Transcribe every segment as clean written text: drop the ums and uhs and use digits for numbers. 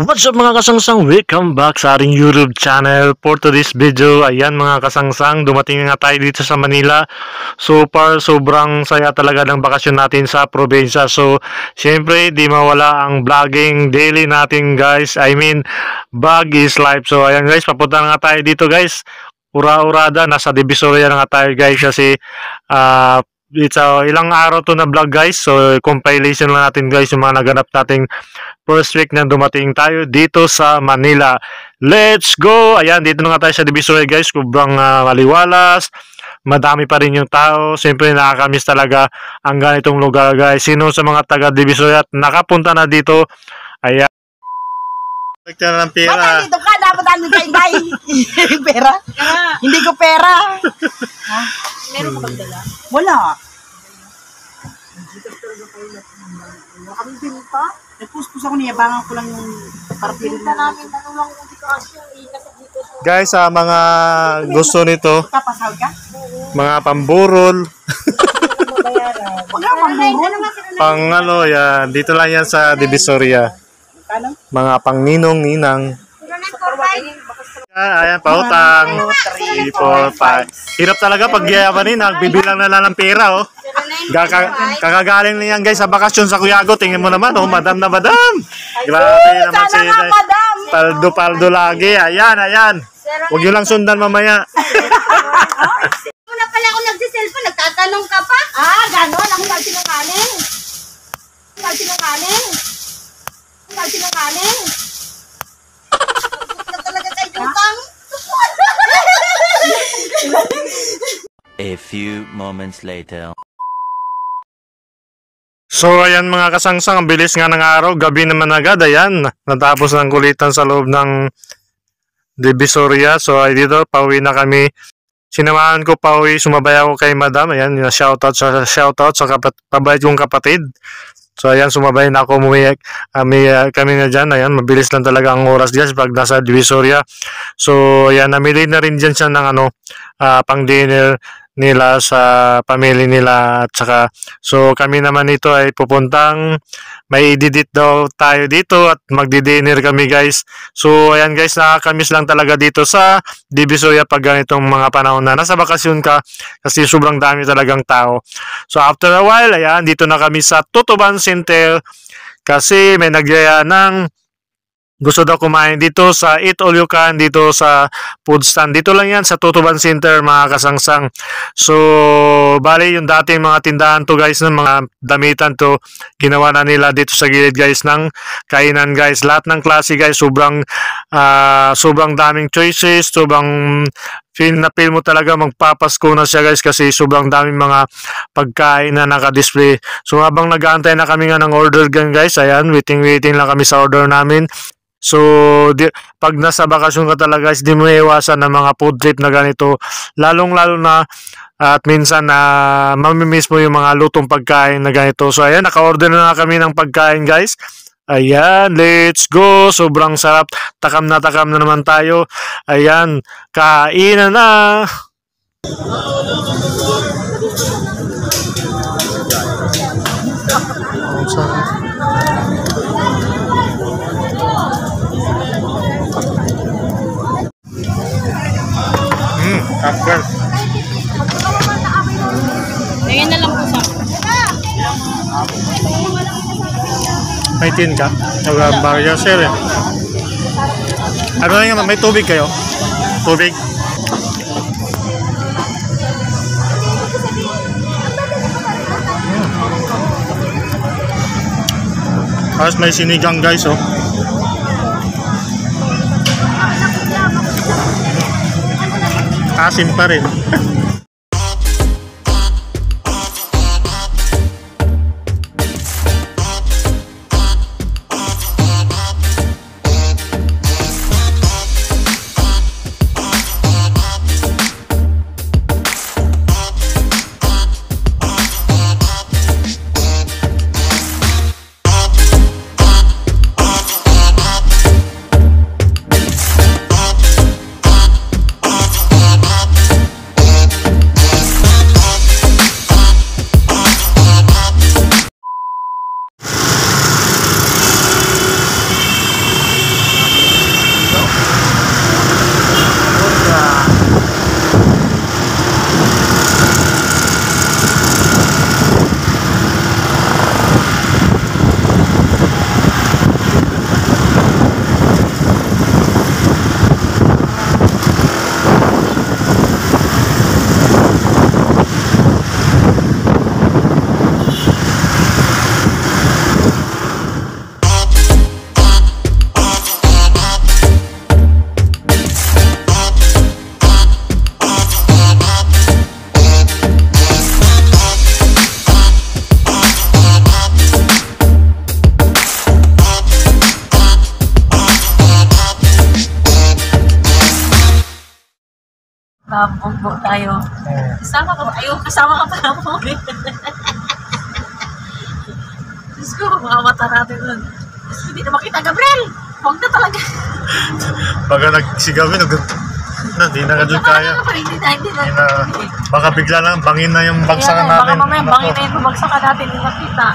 What's up mga kasangsang? Welcome back sa ating YouTube channel. For today's video, ayan mga kasangsang, dumating nga tayo dito sa Manila. So far, sobrang saya talaga ng bakasyon natin sa probinsya. So, syempre, di mawala ang vlogging daily natin guys. I mean, vlog is life. So, ayan guys, papunta nga tayo dito guys. Ura-urada, nasa Divisoria na nga tayo guys kasi ilang araw to na vlog guys. So, compilation lang natin guys yung mga naganap nating first week na dumating tayo dito sa Manila. Let's go! Ayan, dito na nga tayo sa Divisoria guys. Sobrang maliwalas. Madami pa rin yung tao. Siyempre, nakakamiss talaga ang ganitong lugar guys. Sino sa mga taga Divisoria at nakapunta na dito? Ayan. Nagtira ng pera. Ba't nandito ka? Dapat nandito kayo guys. Pera? Hindi ko pera. Ha? Meron ka bang dala? Wala. Kami binta? Nagpuspus ako, niyabangan ko lang yung partido Binta namin, ano lang kung di kasi yung inasap dito sa... Guys, mga gusto nito, Kapasal ka? mga pamburol, Mabayaran. Huwag ka pamburol. pang ano, yan. Dito lang yan sa Divisoria. Kano? Mga pang ninong-ninang. Ayan, pautang. 3, 4, 5. Hirap talaga pag yayaman nagbibilang na lang ng pera, oh. Kakagaling na yan, guys, sa bakasyon sa Cuyago. Tingnan mo naman, oh, madam na madam. Grabe naman si madam. Paldo-paldo lagi. Ayan, ayan. Huwag nyo lang sundan mamaya. Muna pala ako nagsiselfon, nagtatanong ka pa? Ah, gano'n. Ako Sinungaling. Sinungaling. Sinungaling. Na talaga kay utang. A few moments later. So, ayan mga kasangsang, ang bilis nga ng araw. Gabi naman agad, ayan. Natapos ng kulitan sa loob ng Divisoria. So, ay dito, pauwi na kami. Sinamahan ko pauwi, sumabay ako kay madam. Ayan, shoutout sa pabait kong kapatid. So, ayan, sumabay na ako, kami na dyan. Ayan, mabilis lang talaga ang oras dyan pag nasa Divisoria. So, ayan, namili na rin dyan siya ng pang dinner nila sa pamilya nila at saka so kami naman ito ay pupuntang may ididit daw tayo dito at magdi-dinner kami guys. So ayan guys, nakakamiss lang talaga dito sa Divisoria pag ganitong mga panahon na nasa bakasyon ka kasi sobrang dami talagang tao. So after a while, ayan, dito na kami sa Tutuban Center kasi may nagyaya ng gusto daw kumain dito sa Eat All You Can, dito sa food stand. Dito lang yan sa Tutuban Center mga kasangsang. So, bali yung dating mga tindahan to guys, ng mga damitan to, ginawa na nila dito sa gilid guys ng kainan guys. Lahat ng klase guys, sobrang daming choices, sobrang feel mo talaga magpapasko na siya guys kasi sobrang daming mga pagkain na naka-display. So, habang nag-aantay na kami nga ng order guys, ayan, waiting lang kami sa order namin. So, pag nasa bakasyon ka talaga guys, di mo iwasan ng mga food trip na ganito. Lalong-lalo na at minsan mamimiss mo yung mga lutong pagkain na ganito. So, ayan, naka-order na kami ng pagkain guys. Ayan, let's go. Sobrang sarap. Takam na naman tayo. Ayan, kainan na. After. Ngayon na lang po sa... May tin ka? Barya sir eh. Ano na yung may tubig kayo? Tubig? Tapos may sinigang guys oh. Asim pa rin. Mabugbo tayo. Kasama ka ba? Ayaw, kasama ka pa ako. Diyos ko, mamamata natin nun. Diyos ko, hindi na makita, Gabriel! Huwag na talaga. Baga nagsigawin, hindi na doon kaya. Hindi na. Baka bigla lang, bangin na yung bagsakan Baka natin. mamaya, bangin na yung bagsakan natin, hindi nakita.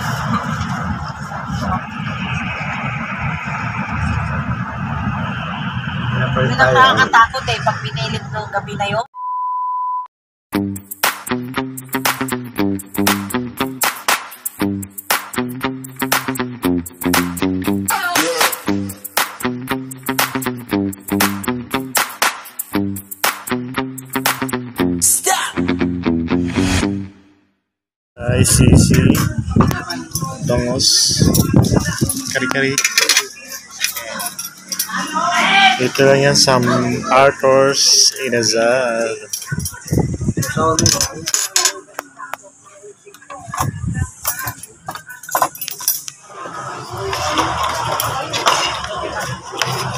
Yun ang nakakatakot eh, pag pinilit ng gabi na yun. ICC, bangos, kari-kari. Ito lang yan sa Arthur's Inazal.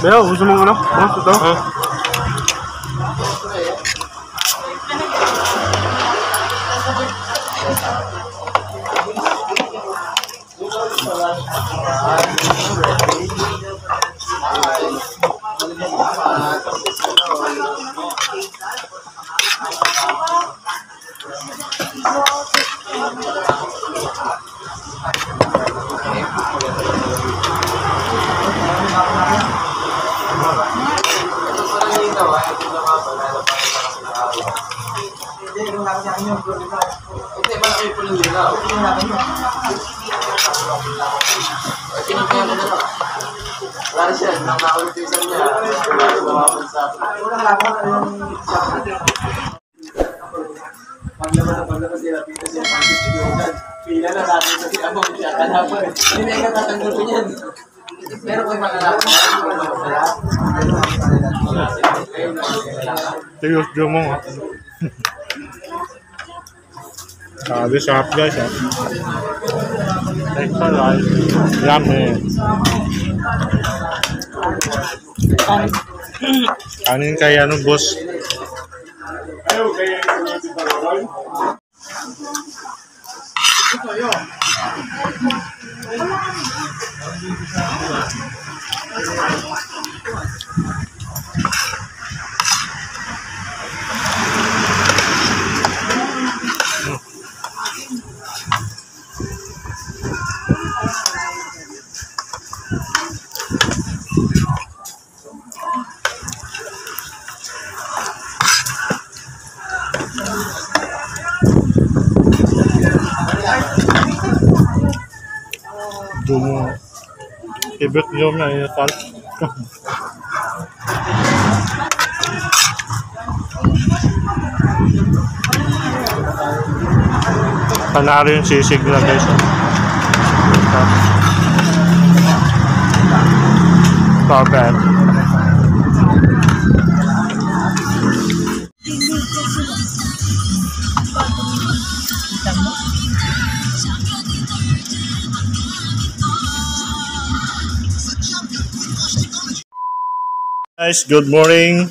Beo, gusto mong ano? Ito? Tiyos mo nga. Sabi sarap guys ha. Extra light. Yummy. Kanin kaya ano boss? Dumo. Ibig nyo na inasal. Panalo yung sisig na guys. Bad. Guys, good morning.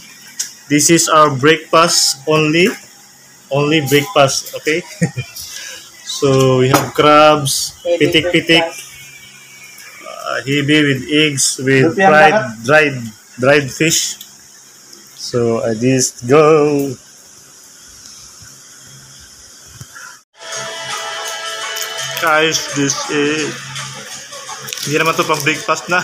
This is our breakfast only breakfast, okay? So we have crabs, pitik, hibi with eggs with dried fish. So I just go. Guys, this is hindi naman to pang breakfast na.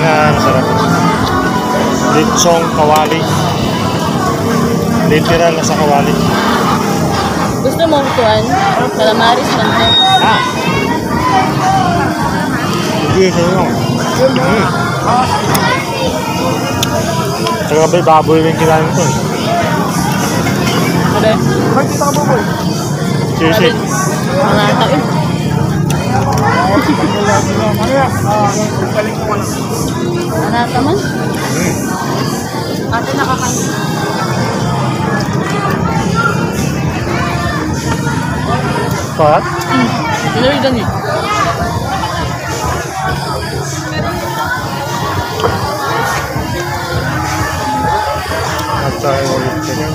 Yan, sarap. Litsong kawali. Literal na sa kawali. Gusto mo kuan? Calamaris man to. Ah! Hindi sa inyo. Saka ba baboy rin kinain ko eh. Ano? Sisi. Mga tao. Ano naman? Ate nakakain. What? Dinoy gani. At tayo ulit sila.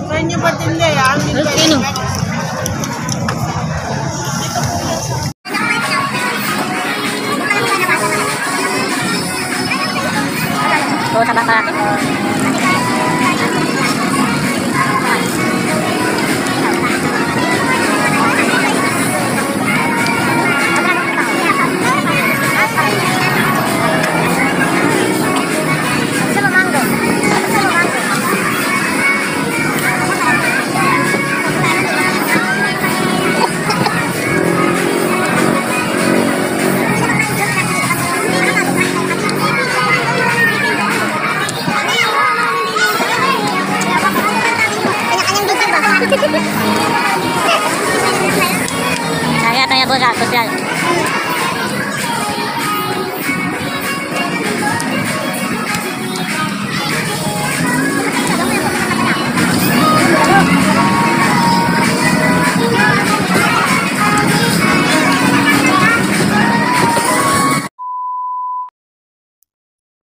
Sa inyo ba din niya? Sino? Oh, sa baka. Saya tanya bos sosial.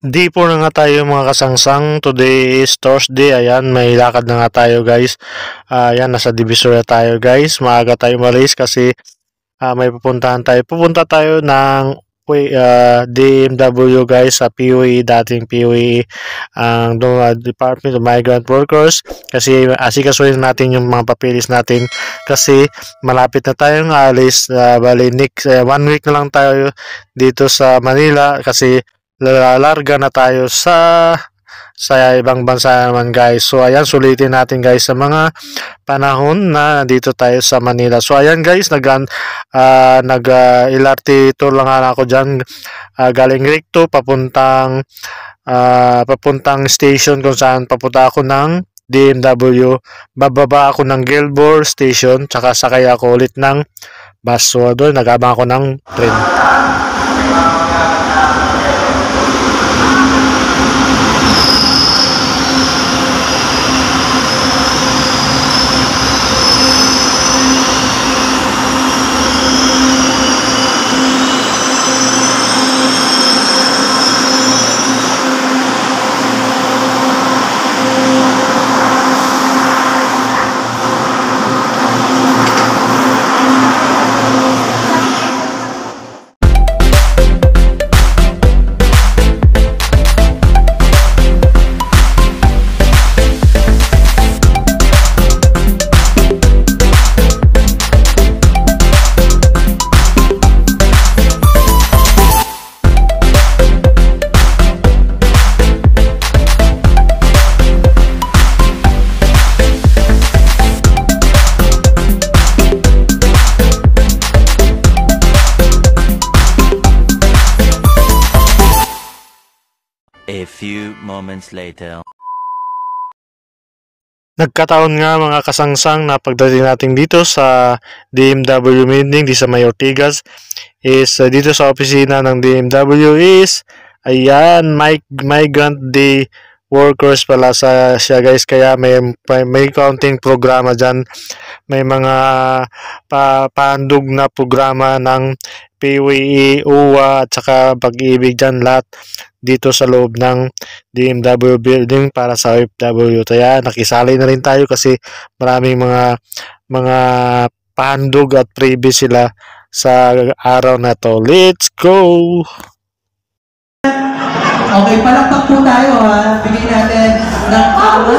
Di po na nga tayo mga kasangsang. Today is Thursday. Ayan, may lakad na nga tayo guys. Ayan, nasa Divisoria tayo guys. Maaga tayo malis kasi may pupuntahan tayo. Pupunta tayo ng DMW guys sa PUE, dating PUE, ang Department of Migrant Workers, kasi asikasuhin natin yung mga papilis natin kasi malapit na tayong alis. Bali, 1 week na lang tayo dito sa Manila kasi lalarga na tayo sa ibang bansa naman guys. So ayan, sulitin natin guys sa mga panahon na nandito tayo sa Manila. So ayan guys, LRT tour lang ako dyan, galing Recto papuntang station kung saan papunta ako ng DMW. Bababa ako ng Gilbert Station, tsaka sakay ako ulit ng bus. So doon nagabang ako ng train. A few moments later. Nagkataon nga mga kasangsang na pagdating natin dito sa DMW meeting di sa May Ortigas is dito sa opisina ng DMW is ayan, migrant day workers pala siya guys, kaya may counting programa dyan, may mga paandog na programa ng PUE, UWA at saka Pag-ibig dyan, lahat dito sa loob ng DMW building para sa OFW. Kaya nakisali na rin tayo kasi maraming mga pahandog at freebie sila sa araw na to. Let's go! Okay, palakpak po tayo ha. Bigay natin ng awa.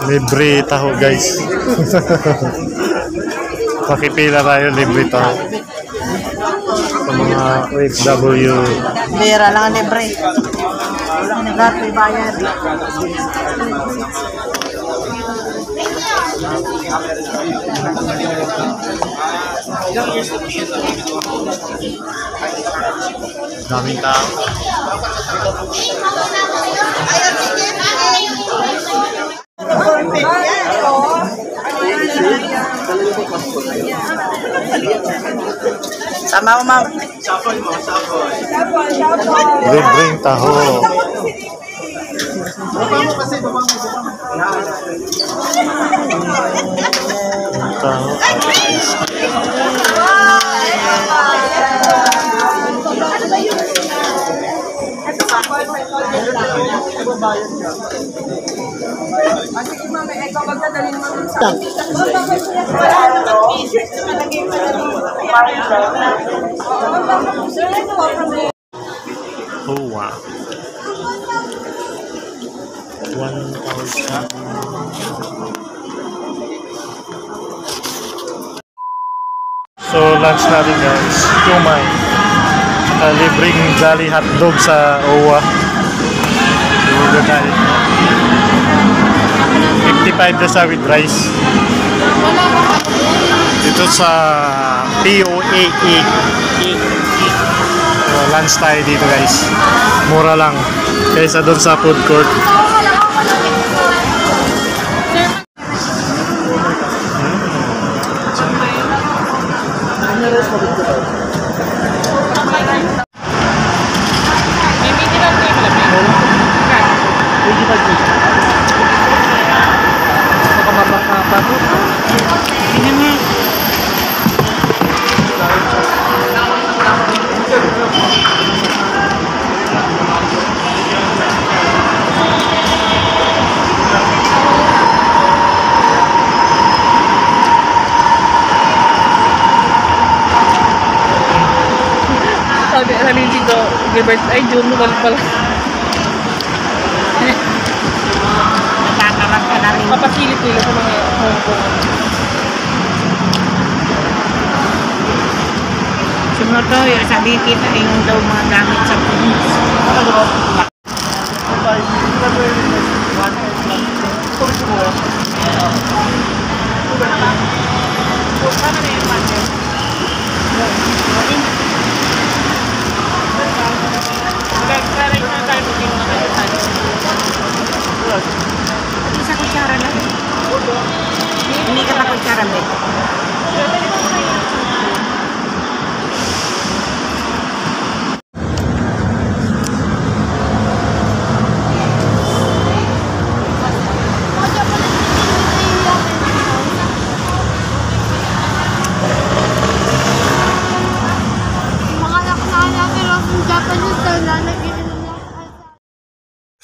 Libre taho guys. Pakipila tayo, libre taho. Sa mga OFW. Pera lang libre. Lahat may bayad. Daming tao. Sama ko, ma'am. Libreng taho. Taho. Oh wow. 1,000. So lunch natin guys, kumay. Libreng Jolly hotdog sa OWA. Lugo tayo. 55 na sa with rice. Dito sa POAE. Lunch tayo dito guys. Mura lang. Kaysa doon sa food court. Sabi dito, Gilbert, ay, June, wala pala. Nakakarap ka na rin. Mapakilit-kilit sa mga Hong Kong. Sunod to, yung sabi kita yung daw mga gamit sa pulis. Isa kutsara na. Hindi ka pa kutsara, Bek.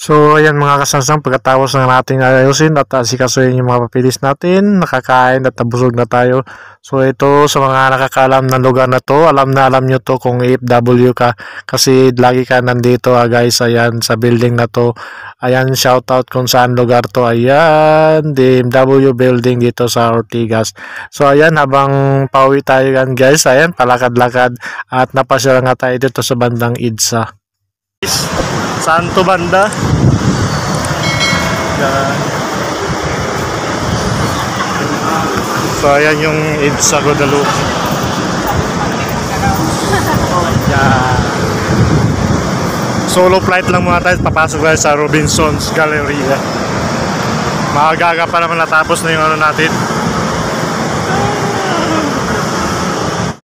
So ayan mga kasangsang, pagkatapos na natin ayusin at asikasuhin yung mga papilis natin, nakakain at nabusog na tayo. So ito sa mga nakakaalam ng lugar na to, alam na alam nyo to kung OFW ka kasi lagi ka nandito guys. Ayan sa building na to, ayan shoutout kung saan lugar to, ayan DMW building dito sa Ortigas. So ayan habang pauwi tayo yan guys, ayan palakad-lakad at napasyal nga tayo dito sa bandang EDSA. Saan to banda? Yan. So ayan yung EDSA Guadalupe. Yan. Solo flight lang muna tayo, papasok tayo sa Robinson's Galleria. Maaga pa naman natapos na yung ano natin.